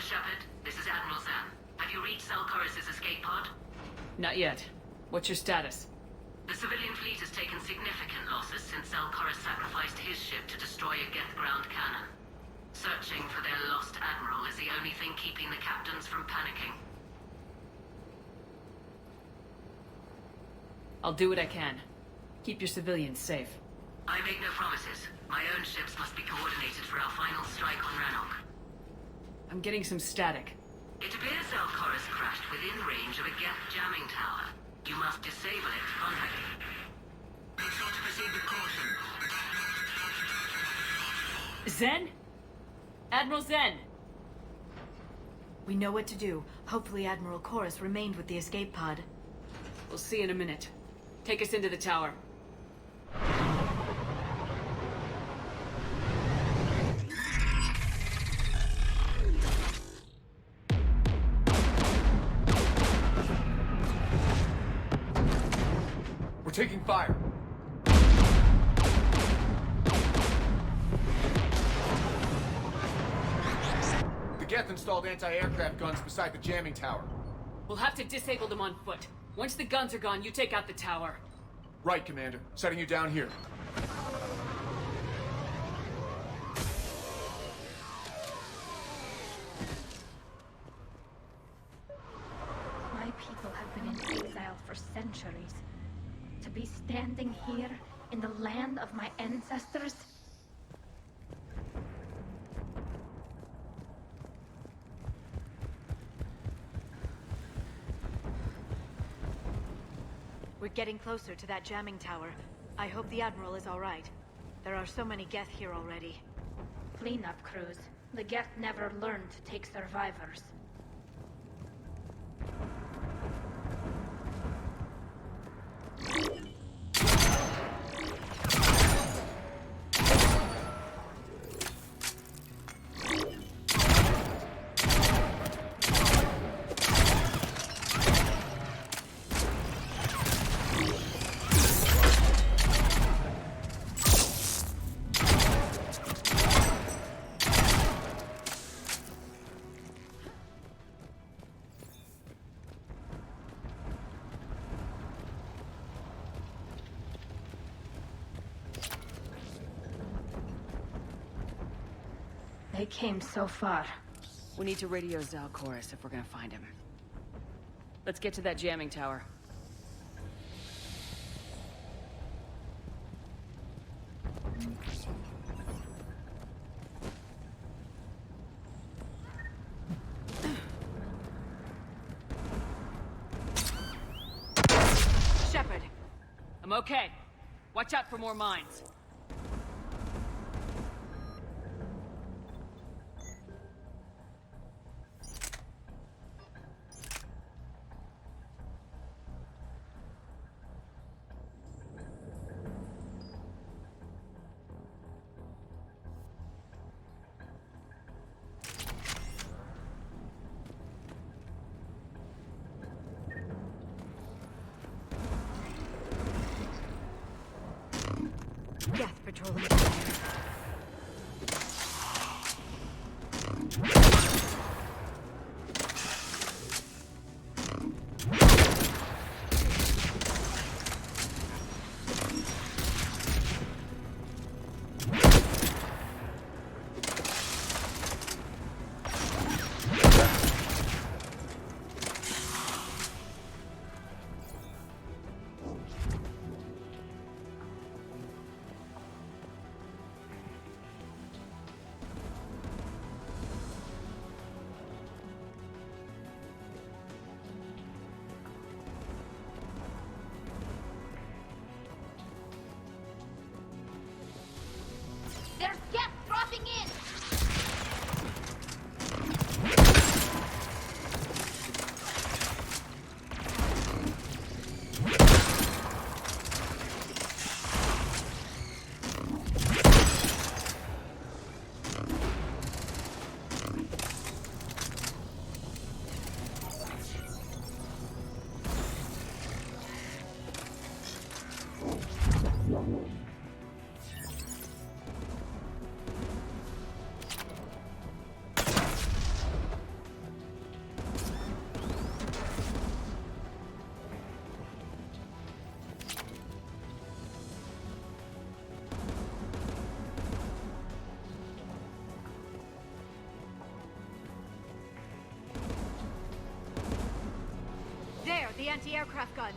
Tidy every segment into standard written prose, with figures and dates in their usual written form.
Shepard, this is Admiral Zan. Have you reached Selchoris' escape pod? Not yet. What's your status? The civilian fleet has taken significant losses since Selchoris sacrificed his ship to destroy a Geth ground cannon. Searching for their lost admiral is the only thing keeping the captains from panicking. I'll do what I can. Keep your civilians safe. I make no promises. My own ships must be coordinated for our final strike on Rannoch. I'm getting some static. It appears Selchoris crashed within range of a Geth jamming tower. You must disable it to contact it. Make sure to proceed with caution. Zen? Admiral Zen! We know what to do. Hopefully Admiral Chorus remained with the escape pod. We'll see in a minute. Take us into the tower. We're taking fire. The Geth installed anti-aircraft guns beside the jamming tower. We'll have to disable them on foot. Once the guns are gone, you take out the tower. Right, Commander. Setting you down here. My people have been in exile for centuries. To be standing here in the land of my ancestors? We're getting closer to that jamming tower. I hope the Admiral is all right. There are so many Geth here already. Cleanup crews. The Geth never learned to take survivors. I came so far. We need to radio Zalcoris if we're gonna find him. Let's get to that jamming tower. Shepard, I'm okay. Watch out for more mines. Geth patrolling. There's Geth dropping in! There, the anti-aircraft guns.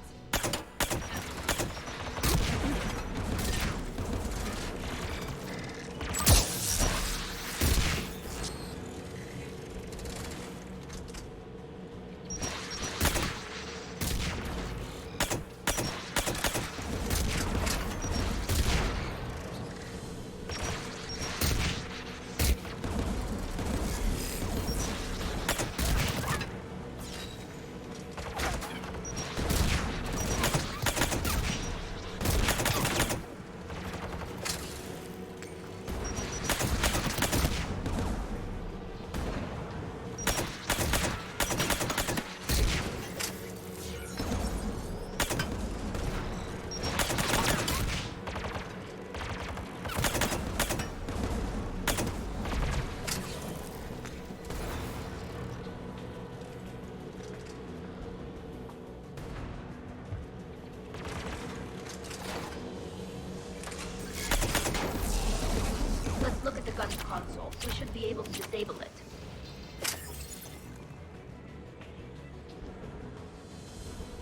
Let's look at the gun's console. We should be able to disable it.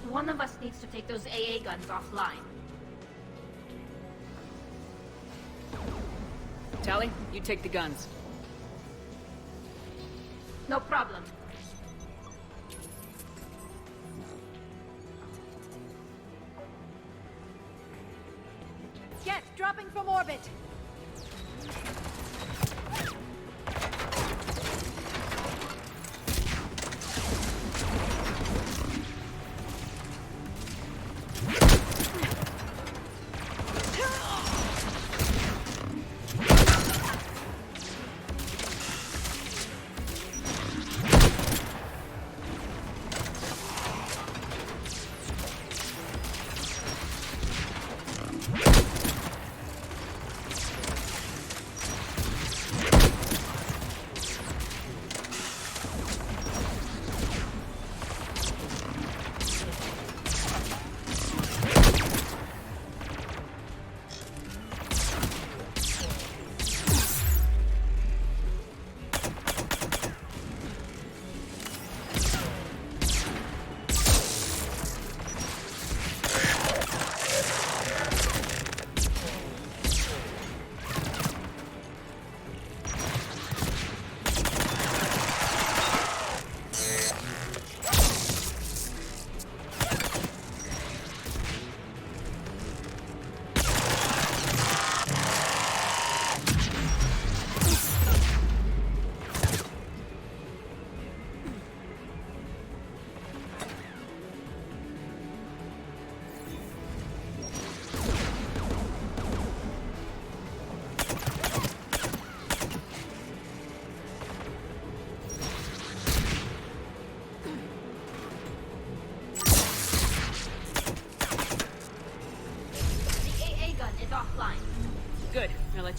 One of us needs to take those AA guns offline. Tally, you take the guns. No problem. Geth dropping from orbit.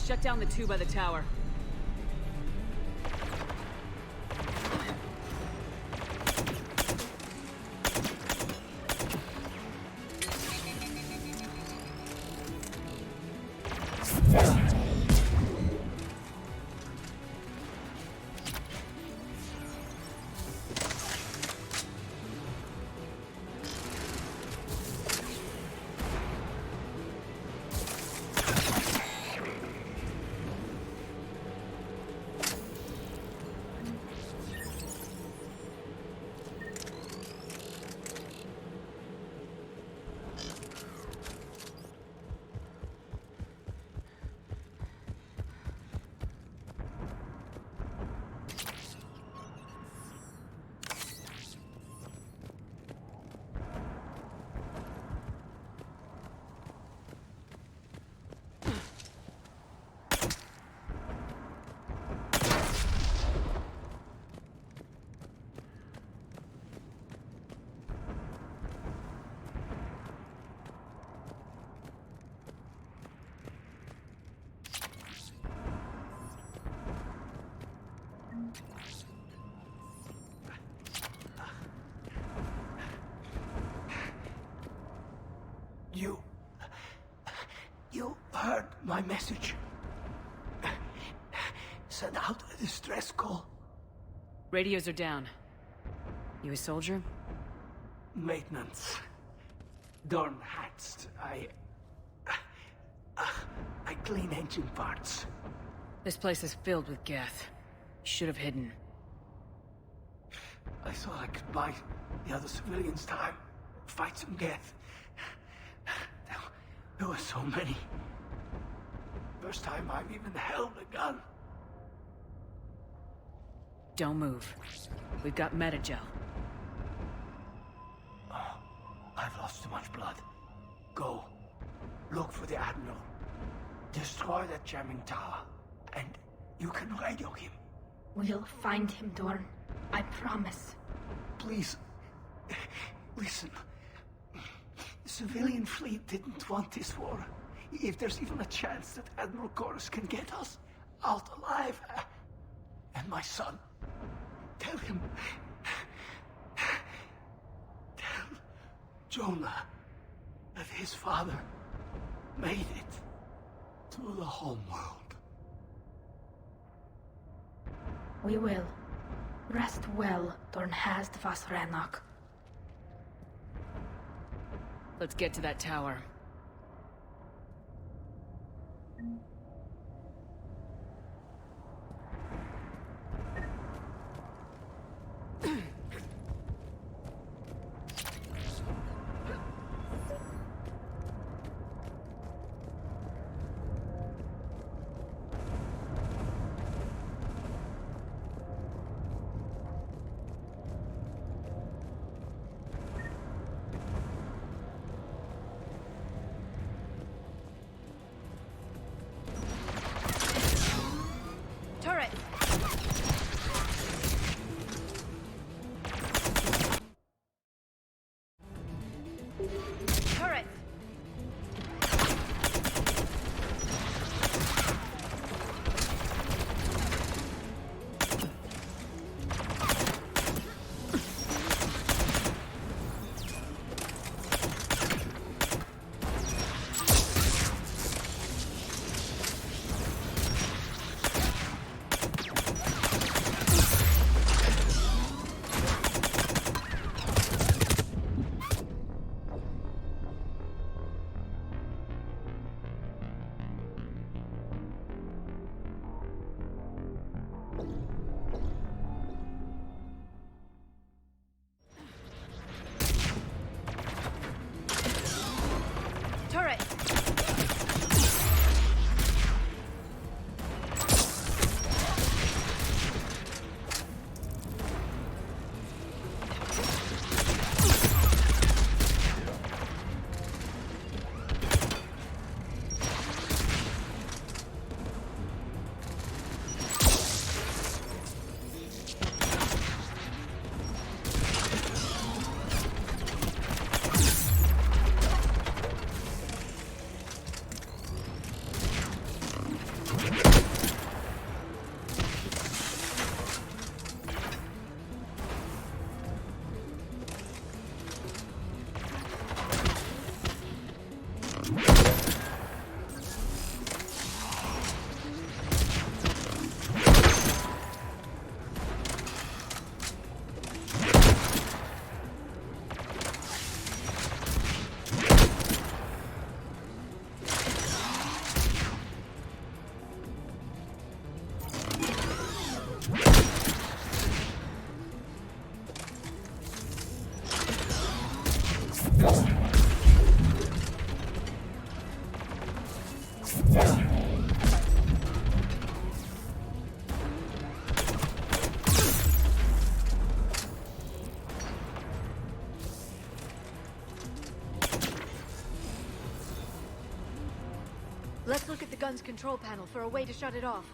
shut down the two by the tower. You heard my message. Send out a distress call. Radios are down. You a soldier? Maintenance. Dorn hatched. I clean engine parts. This place is filled with Geth. You should have hidden. I thought I could buy the other civilians time. Fight some Geth. There were so many. First time I've even held a gun. Don't move. We've got Metagel. Oh, I've lost too much blood. Go. Look for the Admiral. Destroy that jamming tower. And you can radio him. We'll find him, Dorn. I promise. Please. Listen. The civilian fleet didn't want this war. If there's even a chance that Admiral Chorus can get us out alive. And my son. Tell him. Tell Jonah that his father made it to the homeworld. We will. Rest well, Dornhazd Vasranok. Let's get to that tower. Let's look at the gun's control panel for a way to shut it off.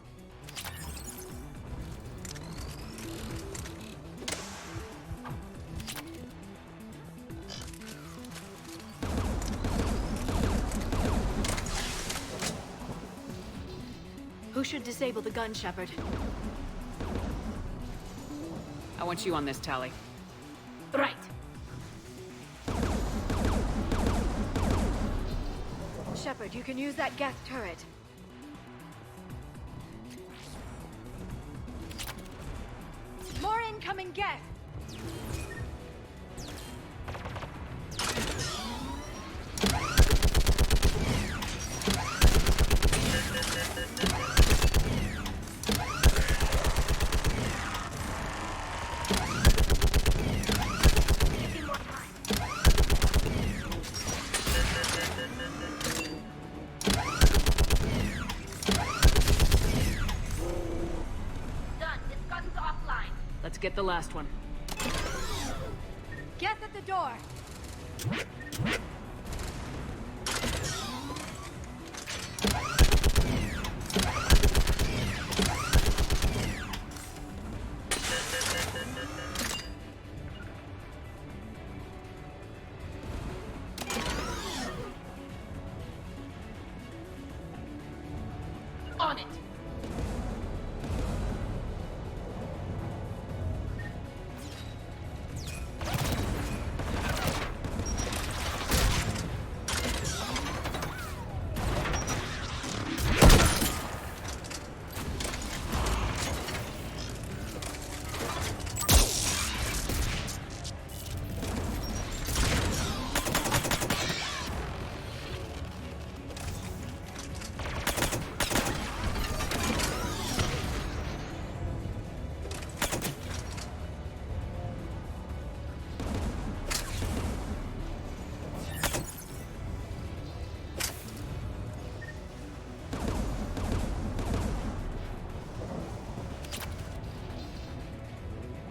Who should disable the gun, Shepard? I want you on this, Tali. Right. Shepard, you can use that Geth turret. More incoming Geth! Let's get the last one. Geth at the door! On it!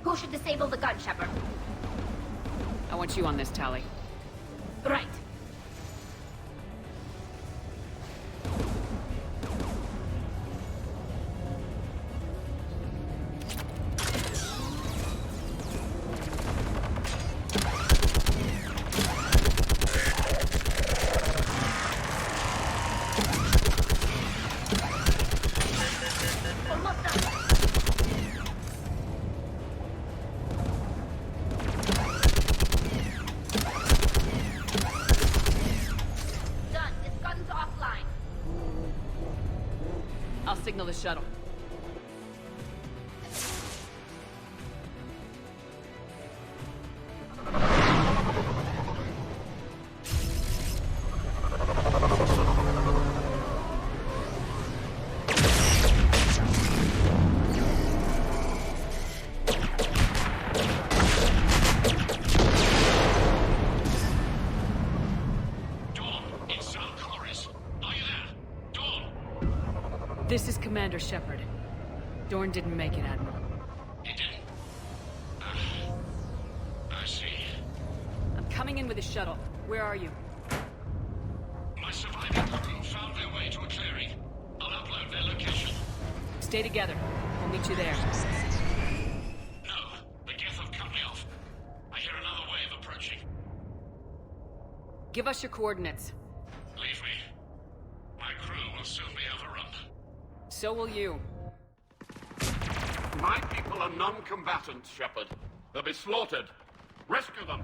Who should disable the gun, Shepard? I want you on this, Tali. Right. Almost done. Done. This gun's offline. I'll signal the shuttle. This is Commander Shepard. Dorn didn't make it, Admiral. He didn't? I see. I'm coming in with a shuttle. Where are you? My surviving crew found their way to a clearing. I'll upload their location. Stay together. We'll meet you there. No, the Geth have cut me off. I hear another wave approaching. Give us your coordinates. Leave me. My crew will soon be overrun. So will you. My people are non-combatants, Shepard. They'll be slaughtered. Rescue them!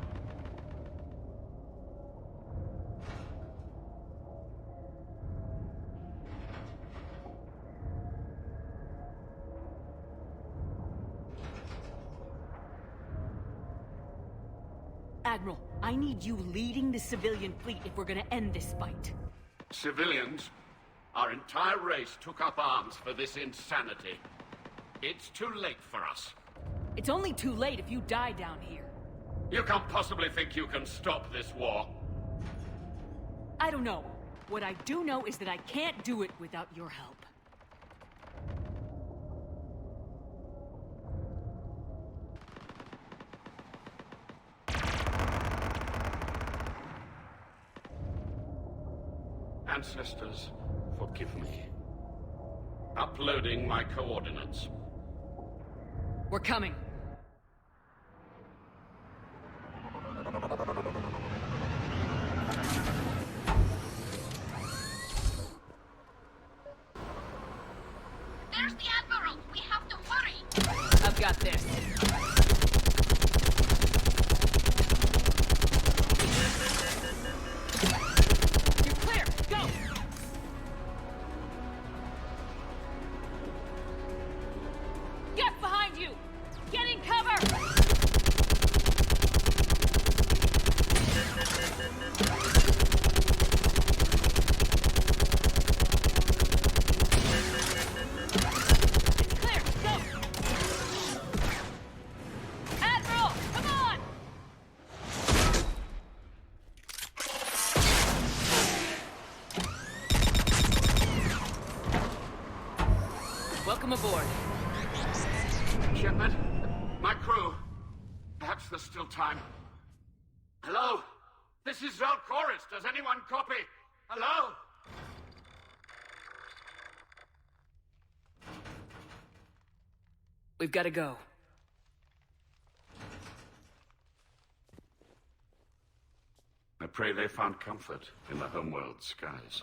Admiral, I need you leading the civilian fleet if we're gonna end this fight. Civilians, our entire race took up arms for this insanity. It's too late for us. It's only too late if you die down here. You can't possibly think you can stop this war. I don't know. What I do know is that I can't do it without your help. Ancestors, for Forgive me. Uploading my coordinates. We're coming. There's the Admiral! We have to hurry! I've got this. You're clear! Go! Get behind you! Get in cover! Clear! Go! Admiral! Come on! Welcome aboard. Shepard, my crew. Perhaps there's still time. Hello? This is Zalcoris. Does anyone copy? Hello? We've got to go. I pray they found comfort in the homeworld skies.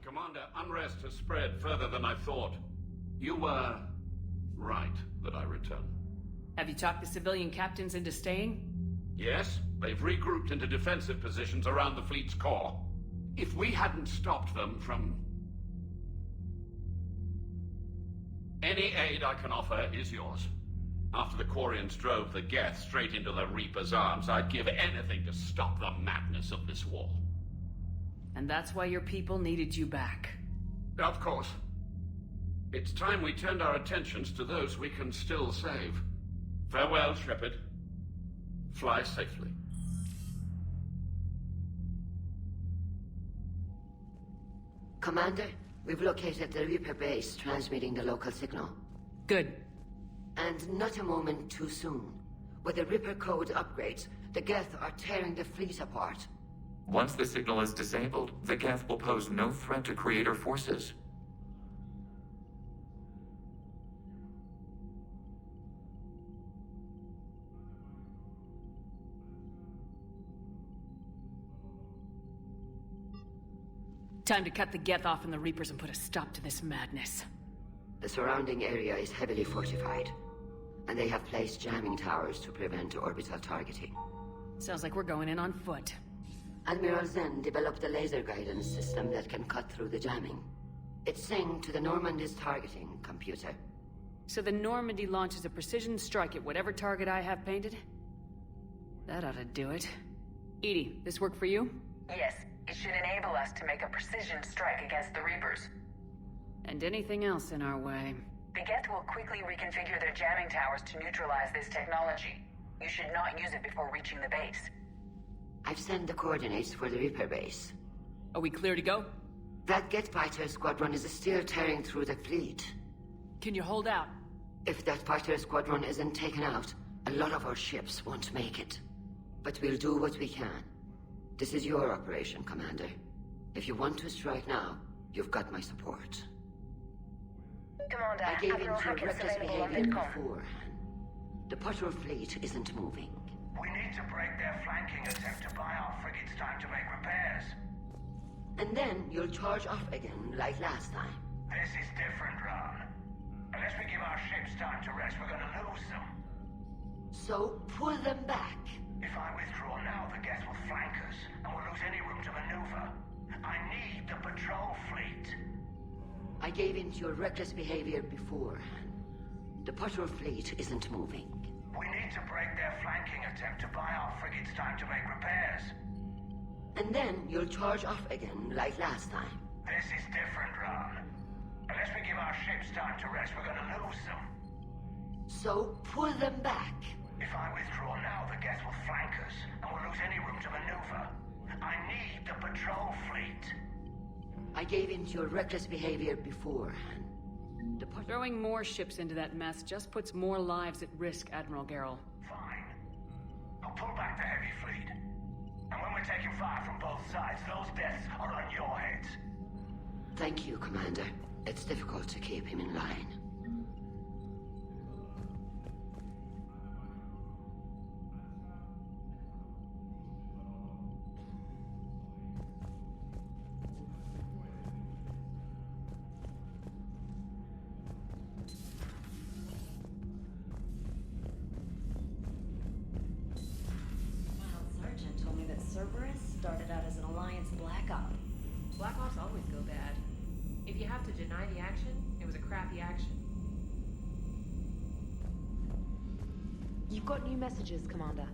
Commander, unrest has spread further than I thought. You were right that I return. Have you talked the civilian captains into staying? Yes, they've regrouped into defensive positions around the fleet's core. If we hadn't stopped them from... Any aid I can offer is yours. After the Quarians drove the Geth straight into the Reaper's arms, I'd give anything to stop the madness of this war. And that's why your people needed you back. Of course. It's time we turned our attentions to those we can still save. Farewell, Shepard. Fly safely. Commander, we've located the Reaper base transmitting the local signal. Good. And not a moment too soon. With the Reaper code upgrades, the Geth are tearing the fleet apart. Once the signal is disabled, the Geth will pose no threat to Creator forces. Time to cut the Geth off and the Reapers and put a stop to this madness. The surrounding area is heavily fortified, and they have placed jamming towers to prevent orbital targeting. Sounds like we're going in on foot. Admiral Zen developed a laser guidance system that can cut through the jamming. It's synced to the Normandy's targeting computer. So the Normandy launches a precision strike at whatever target I have painted? That ought to do it. Edie, this work for you? Yes, it should enable us to make a precision strike against the Reapers. And anything else in our way. The Geth will quickly reconfigure their jamming towers to neutralize this technology. You should not use it before reaching the base. I've sent the coordinates for the Reaper base. Are we clear to go? That Geth fighter squadron is still tearing through the fleet. Can you hold out? If that fighter squadron isn't taken out, a lot of our ships won't make it. But we'll do what we can. This is your operation, Commander. If you want to strike now, you've got my support. Commander, I gave in Admiral to Hackett's reckless available on behavior VidCon. beforehand. The patrol fleet isn't moving. We need to break their flanking attempt to buy our frigates time to make repairs. And then you'll charge off again, like last time. This is different, Ron. Unless we give our ships time to rest, we're gonna lose them. So pull them back. If I withdraw now, the Geth will flank us, and we'll lose any room to maneuver. I need the patrol fleet. I gave in to your reckless behavior beforehand. The patrol fleet isn't moving. We need to break their flanking attempt to buy our frigates time to make repairs. And then you'll charge off again, like last time. This is different, Ron. Unless we give our ships time to rest, we're gonna lose them. So pull them back. If I withdraw now, the Geth will flank us, and we'll lose any room to maneuver. I need the patrol fleet. I gave in to your reckless behavior beforehand. Throwing more ships into that mess just puts more lives at risk, Admiral Gerrel. Fine. pull back the heavy fleet. And when we're taking fire from both sides, those deaths are on your heads. Thank you, Commander. It's difficult to keep him in line. Sergeant told me that Cerberus started out as an Alliance Black Op. Black Ops always go bad. If you have to deny the action, it was a crappy action. You've got new messages, Commander.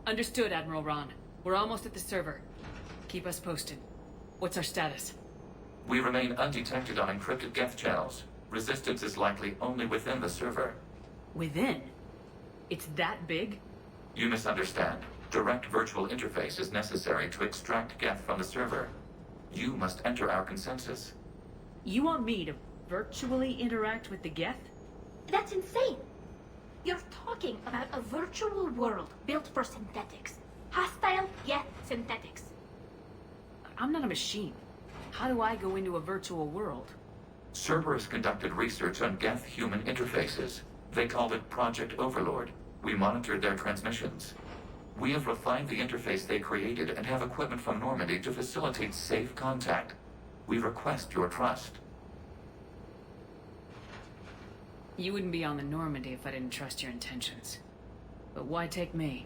Understood, Admiral Ron. We're almost at the server. Keep us posted. What's our status? We remain undetected on encrypted Geth channels. Resistance is likely only within the server. Within? It's that big? You misunderstand. Direct virtual interface is necessary to extract Geth from the server. You must enter our consensus. You want me to virtually interact with the Geth? That's insane! You're talking about a virtual world built for synthetics. Hostile Geth synthetics. I'm not a machine. How do I go into a virtual world? Cerberus conducted research on Geth-human interfaces. They called it Project Overlord. We monitored their transmissions. We have refined the interface they created and have equipment from Normandy to facilitate safe contact. We request your trust. You wouldn't be on the Normandy if I didn't trust your intentions. But why take me?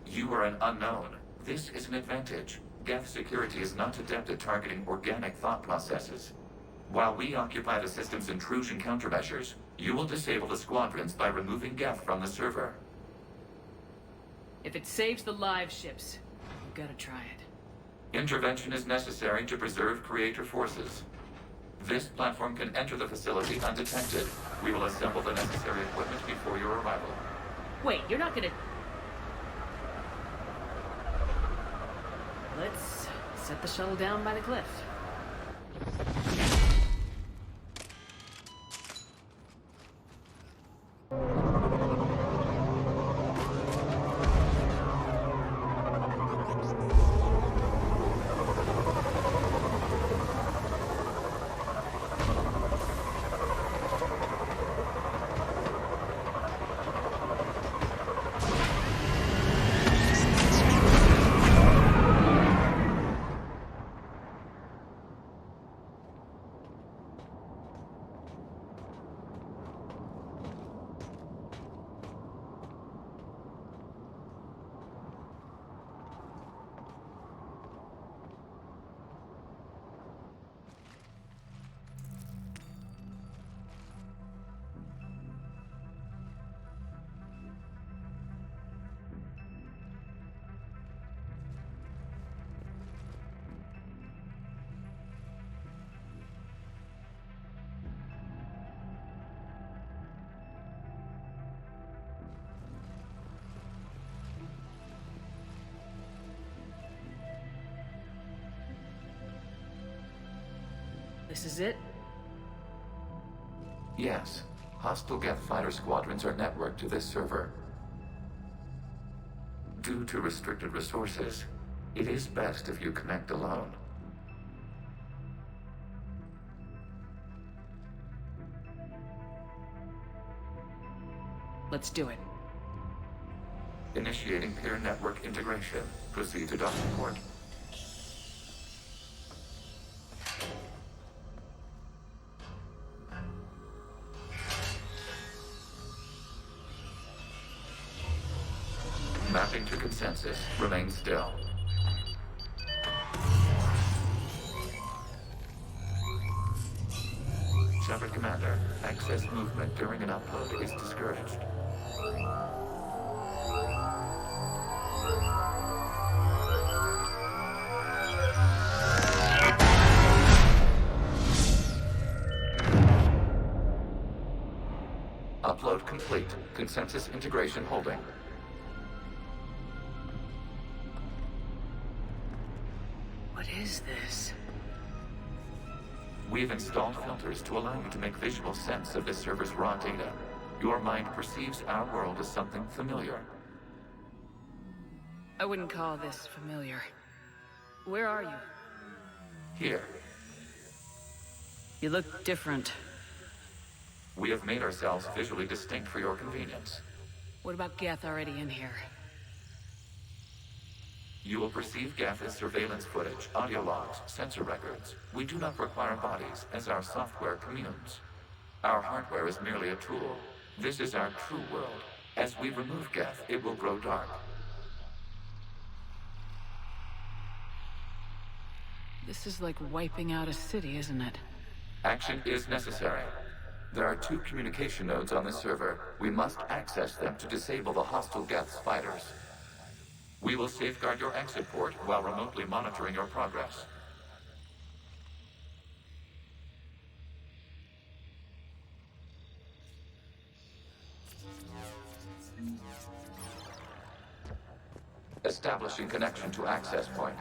You are an unknown. This is an advantage. Geth security is not adept at targeting organic thought processes. While we occupy the system's intrusion countermeasures, you will disable the squadrons by removing Geth from the server. If it saves the live ships, you gotta try it. Intervention is necessary to preserve creator forces. This platform can enter the facility undetected. We will assemble the necessary equipment before your arrival. Wait, you're not gonna... Let's set the shuttle down by the cliff. This is it? Yes. Hostile Geth fighter squadrons are networked to this server. Due to restricted resources, it is best if you connect alone. Let's do it. Initiating peer network integration. Proceed to docking port. Mapping to consensus. Remain still. Shepard Commander, access movement during an upload is discouraged. Upload complete. Consensus integration holding. What is this? We've installed filters to allow you to make visual sense of this server's raw data. Your mind perceives our world as something familiar. I wouldn't call this familiar. Where are you? Here. You look different. We have made ourselves visually distinct for your convenience. What about Geth already in here? You will perceive Geth as surveillance footage, audio logs, sensor records. We do not require bodies, as our software communes. Our hardware is merely a tool. This is our true world. As we remove Geth, it will grow dark. This is like wiping out a city, isn't it? Action is necessary. There are 2 communication nodes on the server. We must access them to disable the hostile Geth's fighters. We will safeguard your exit port while remotely monitoring your progress. Establishing connection to access point.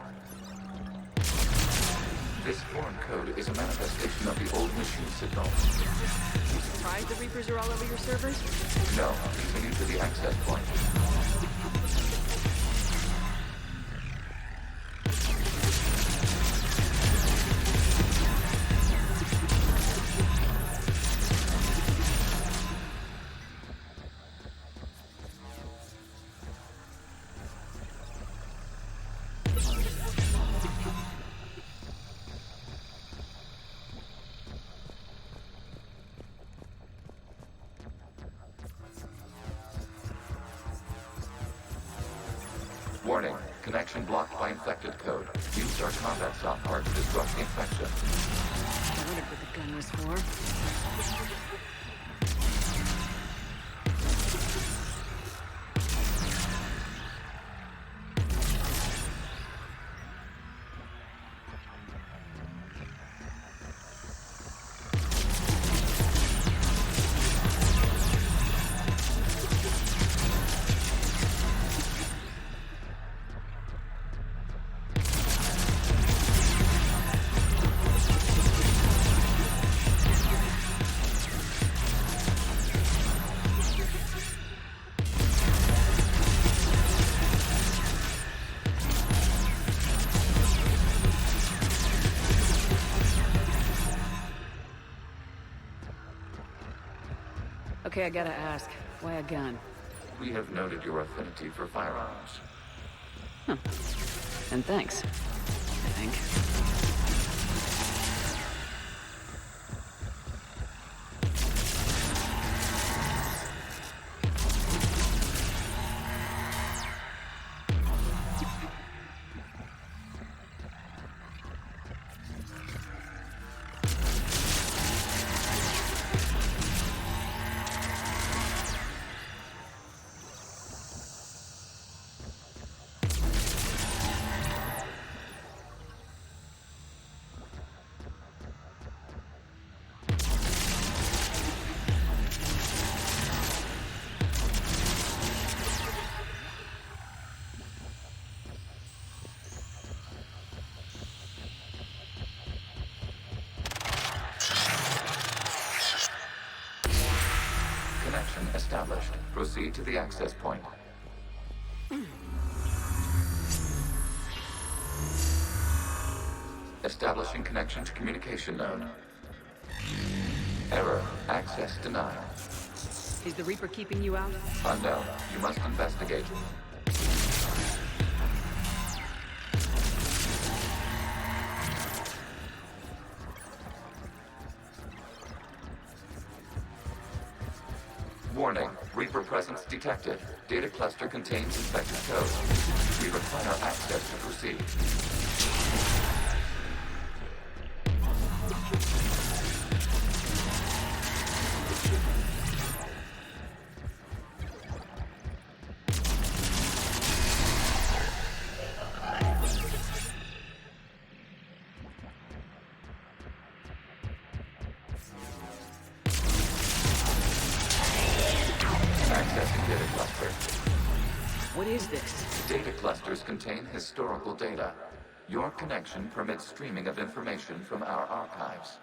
This foreign code is a manifestation of the old machine signal. You surprised the Reapers are all over your servers? No, continue to the access point. Connection blocked by infected code. Use our combat software to disrupt the infection. I wondered what the gun was for. Okay, I gotta ask, why a gun? We have noted your affinity for firearms. Huh. And thanks, I think. Connection established. Proceed to the access point. Establishing connection to communication node. Error. Access denied. Is the Reaper keeping you out? Unknown. You must investigate. Warning. Reaper presence detected. Data cluster contains infected code. We require access to proceed. Accessing data cluster. What is this? Data clusters contain historical data. Your connection permits streaming of information from our archives.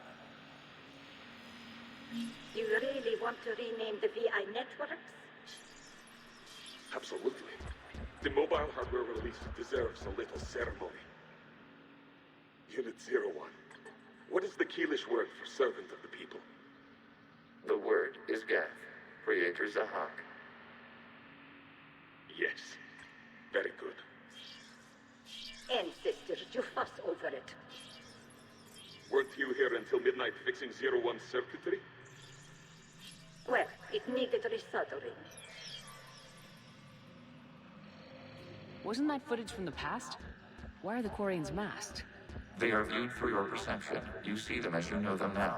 You really want to rename the VI networks? Absolutely. The mobile hardware release deserves a little ceremony. Unit 01. What is the Keelish word for servant of the people? The word is Geth, Creator Zahak. Yes. Very good. Ancestors, you fuss over it. Weren't you here until midnight fixing 01's circuitry? Well, it needed resoldering. Wasn't that footage from the past? Why are the Quarians masked? They are viewed through your perception. You see them as you know them now.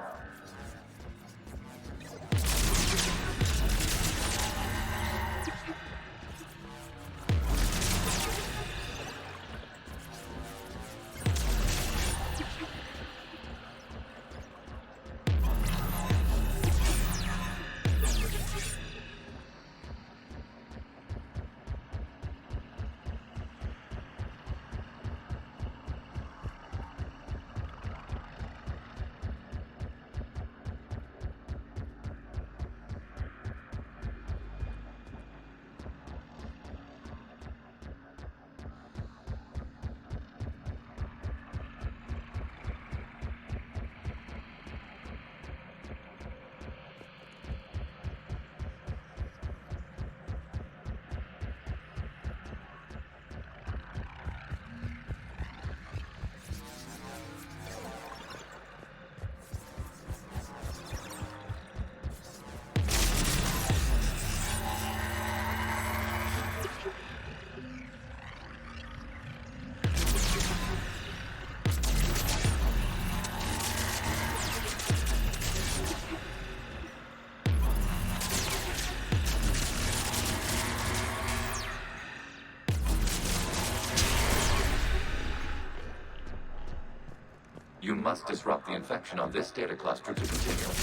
You must disrupt the infection on this data cluster to continue.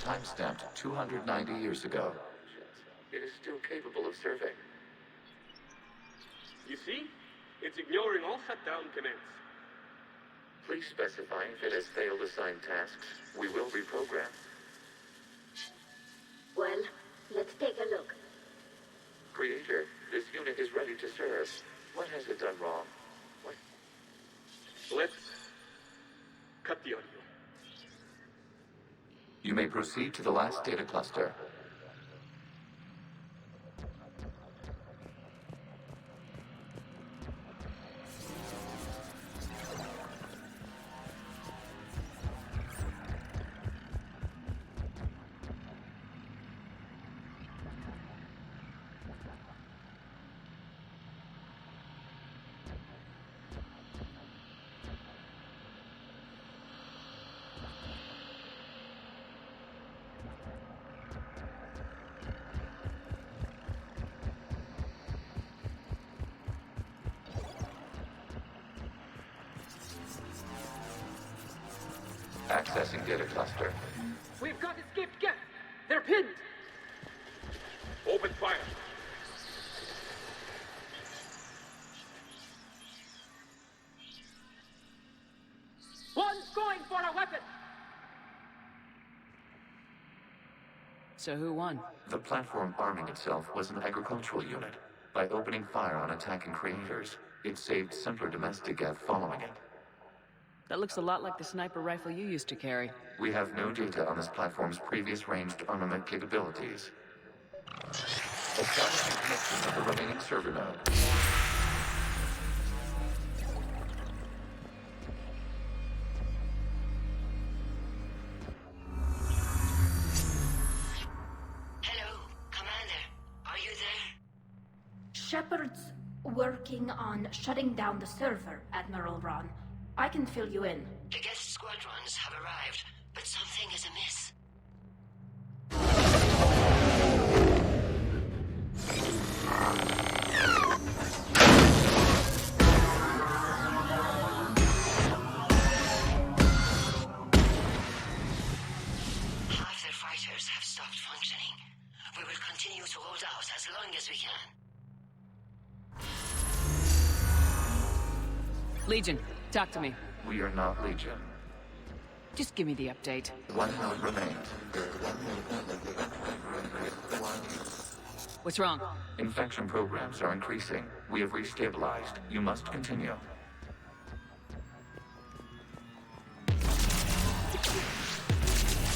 Time-stamped 290 years ago. It is still capable of serving. You see? It's ignoring all shutdown commands. Please specify if it has failed assigned tasks. We will reprogram. Well, let's take a look. Creator, this unit is ready to serve. What has it done wrong? What? Let's cut the audio. You may proceed to the last data cluster. Accessing data cluster. We've got escaped Geth. They're pinned. Open fire. One's going for a weapon. So who won? The platform arming itself was an agricultural unit. By opening fire on attacking creators, it saved simpler domestic Geth following it. That looks a lot like the sniper rifle you used to carry. We have no data on this platform's previous ranged armament capabilities. Establishing connection with the remaining server node. Hello, Commander. Are you there? Shepard's working on shutting down the server, Admiral Ron. I can fill you in. The Geth squadrons have arrived, but something is amiss. Half their fighters have stopped functioning. We will continue to hold out as long as we can. Legion, talk to me. We are not Legion. Just give me the update. One node remains. What's wrong? Infection programs are increasing. We have restabilized. You must continue.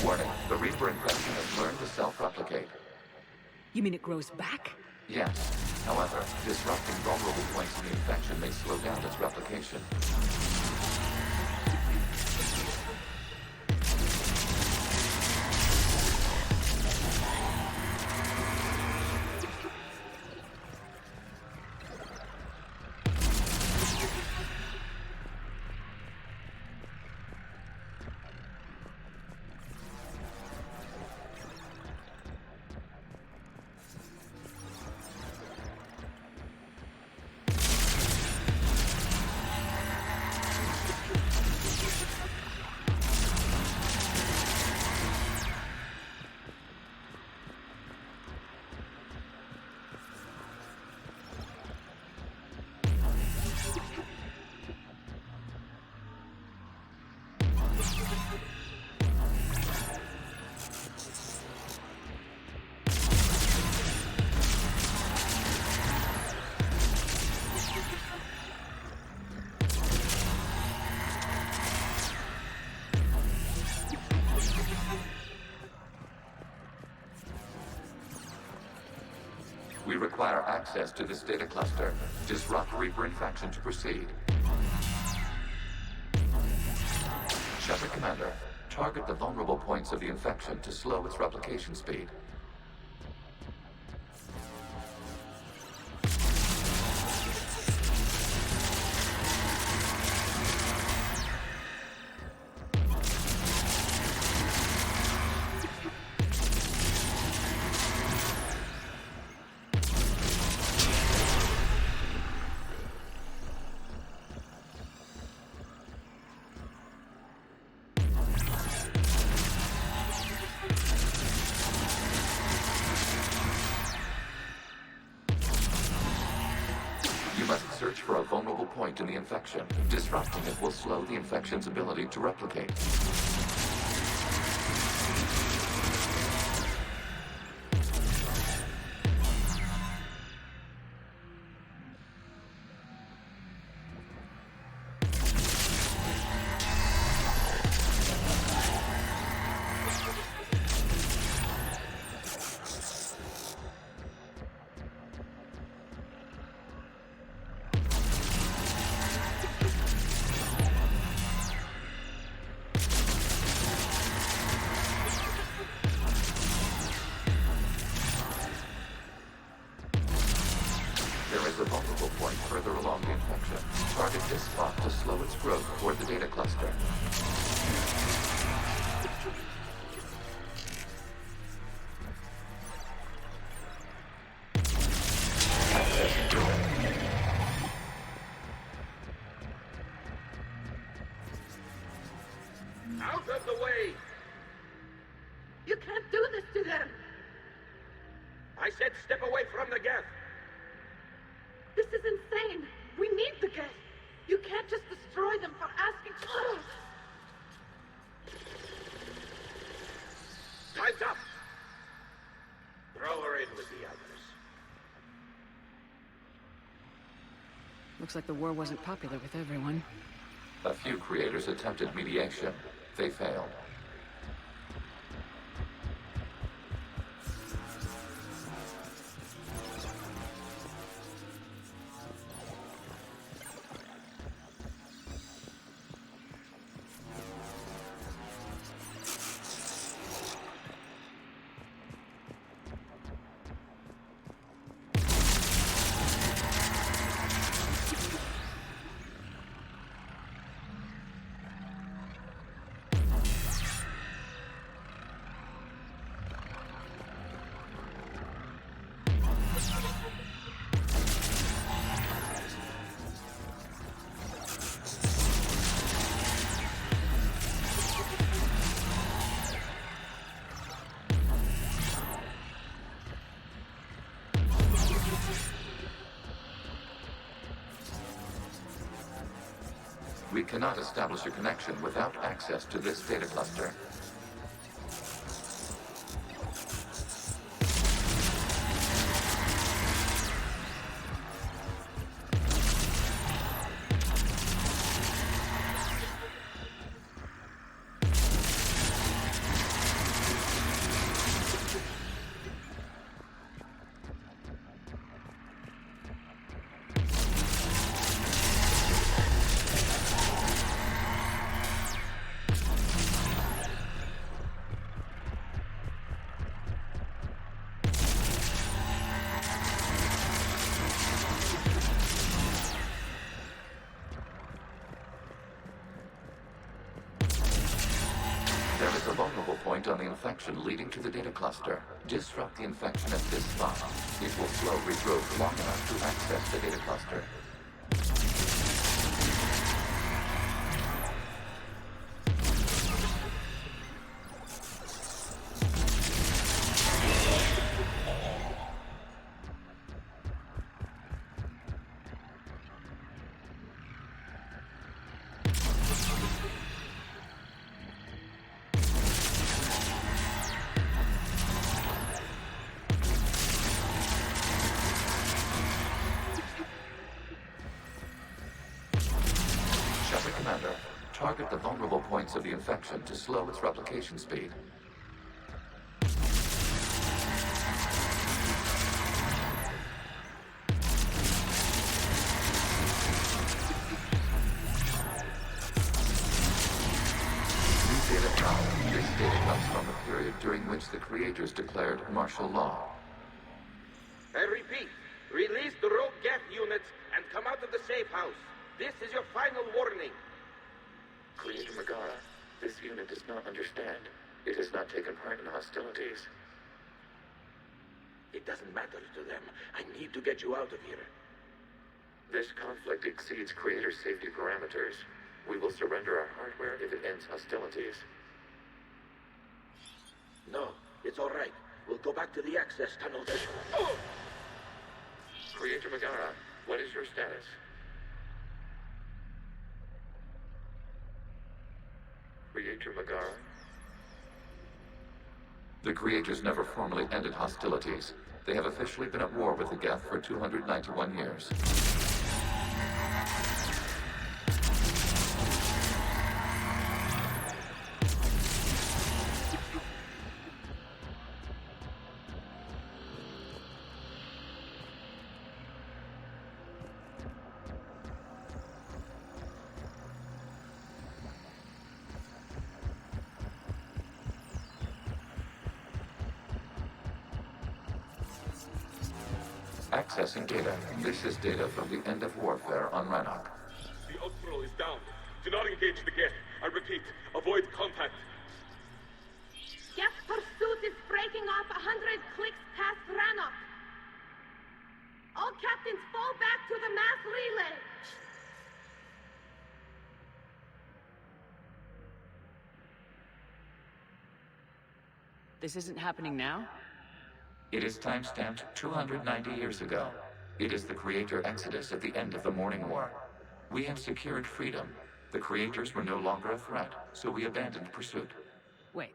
Warning, the Reaper infection has learned to self-replicate. You mean it grows back? Yes. However, disrupting vulnerable points in the infection may slow down its replication. access to this data cluster. Disrupt Reaper infection to proceed. Shepard Commander, target the vulnerable points of the infection to slow its replication speed. Search for a vulnerable point in the infection. Disrupting it will slow the infection's ability to replicate. A vulnerable point further along the infection. Target this spot to slow its growth toward the data cluster. Out of the way! You can't do this to them! I said step away from the Geth! This is insane! We need the Geth! You can't just destroy them for asking... Time's up! Throw her in with the others. Looks like the war wasn't popular with everyone. A few creators attempted mediation. They failed. We cannot establish a connection without access to this data cluster. There is a vulnerable point on the infection leading to the data cluster. Disrupt the infection at this spot. It will slow regrowth long enough to access the data cluster. Commander, target the vulnerable points of the infection to slow its replication speed. data comes from the period during which the creators declared martial law. I repeat, release the rogue Geth units and come out of the safe house. This is your final warning. Creator Megara, this unit does not understand. It has not taken part in hostilities. It doesn't matter to them. I need to get you out of here. This conflict exceeds Creator's safety parameters. We will surrender our hardware if it ends hostilities. No, it's all right. We'll go back to the access tunnel then. Oh! Creator Megara, what is your status? Creator Megara? The Creators never formally ended hostilities. They have officially been at war with the Geth for 291 years. Accessing data. This is data from the end of warfare on Rannoch. The Outflow is down. Do not engage the Geth. I repeat, avoid contact. Geth pursuit is breaking off 100 clicks past Rannoch. All captains fall back to the mass relay. This isn't happening now? It is timestamped 290 years ago. It is the Creator Exodus at the end of the Morning War. We have secured freedom. The Creators were no longer a threat, so we abandoned pursuit. Wait,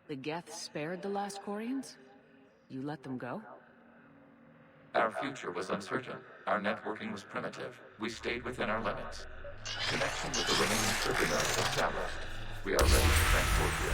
the Geth spared the last Quarians? You let them go? Our future was uncertain. Our networking was primitive. We stayed within our limits. Connection with the remaining server nodes established. We are ready to transport you.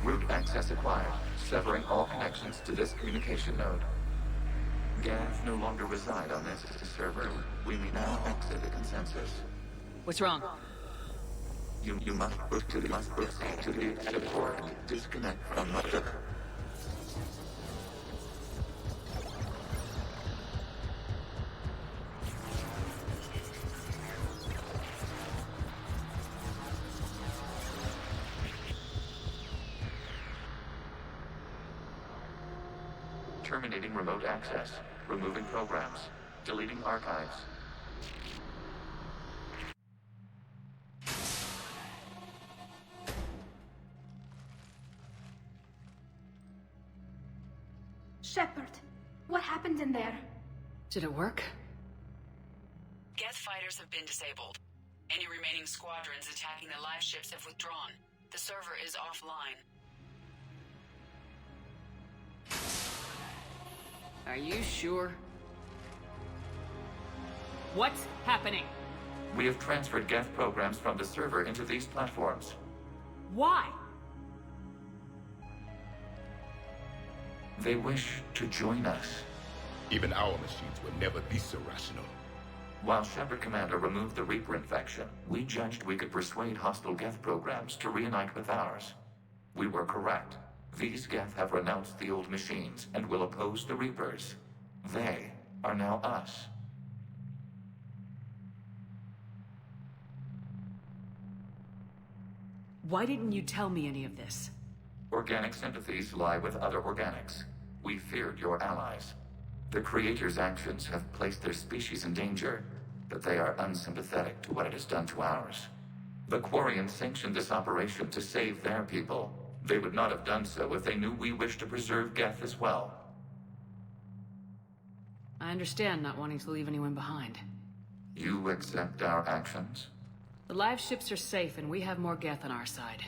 Root access acquired, severing all connections to this communication node. Geth no longer reside on this server. We may now exit the consensus. What's wrong? You must proceed to the exit port. Disconnect from the... Terminating remote access. Removing programs. Deleting archives. Shepard, what happened in there? Did it work? Geth fighters have been disabled. Any remaining squadrons attacking the live ships have withdrawn. The server is offline. Are you sure? What's happening? We have transferred Geth programs from the server into these platforms. Why? They wish to join us. Even our machines were never this irrational. While Shepard Commander removed the Reaper infection, we judged we could persuade hostile Geth programs to reunite with ours. We were correct. These Geth have renounced the old machines and will oppose the Reapers. They are now us. Why didn't you tell me any of this? Organic sympathies lie with other organics. We feared your allies. The Creator's actions have placed their species in danger, but they are unsympathetic to what it has done to ours. The Quarians sanctioned this operation to save their people. They would not have done so if they knew we wished to preserve Geth as well. I understand not wanting to leave anyone behind. You accept our actions? The live ships are safe, and we have more Geth on our side.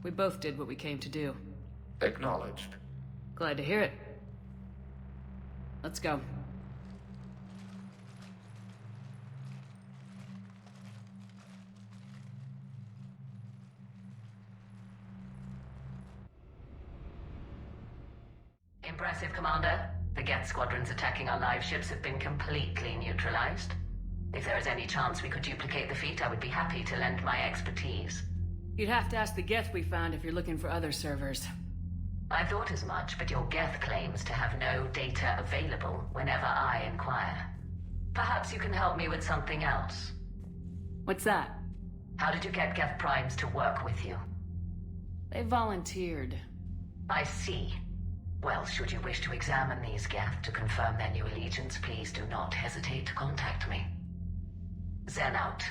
We both did what we came to do. Acknowledged. Glad to hear it. Let's go. Impressive, Commander. The Geth squadrons attacking our live ships have been completely neutralized. If there is any chance we could duplicate the feat, I would be happy to lend my expertise. You'd have to ask the Geth we found if you're looking for other servers. I thought as much, but your Geth claims to have no data available whenever I inquire. Perhaps you can help me with something else. What's that? How did you get Geth Primes to work with you? They volunteered. I see. Well, should you wish to examine these Geth to confirm their new allegiance, please do not hesitate to contact me. Zen out.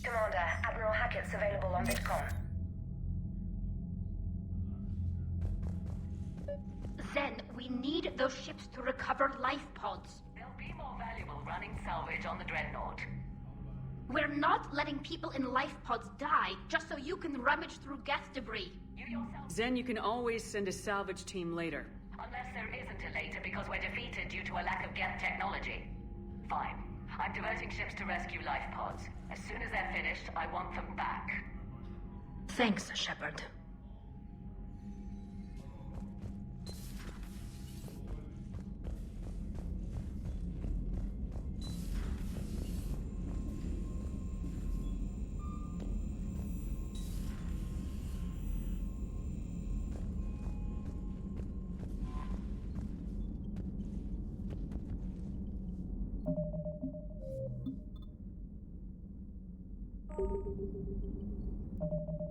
Commander, Admiral Hackett's available on VidCon. Zen, we need those ships to recover life pods. They'll be more valuable running salvage on the Dreadnought. We're not letting people in life pods die just so you can rummage through Geth debris. Zen, you can always send a salvage team later. Unless there isn't a later because we're defeated due to a lack of Geth technology. Fine. I'm diverting ships to rescue life pods. As soon as they're finished, I want them back. Thanks, Shepard. Thank you.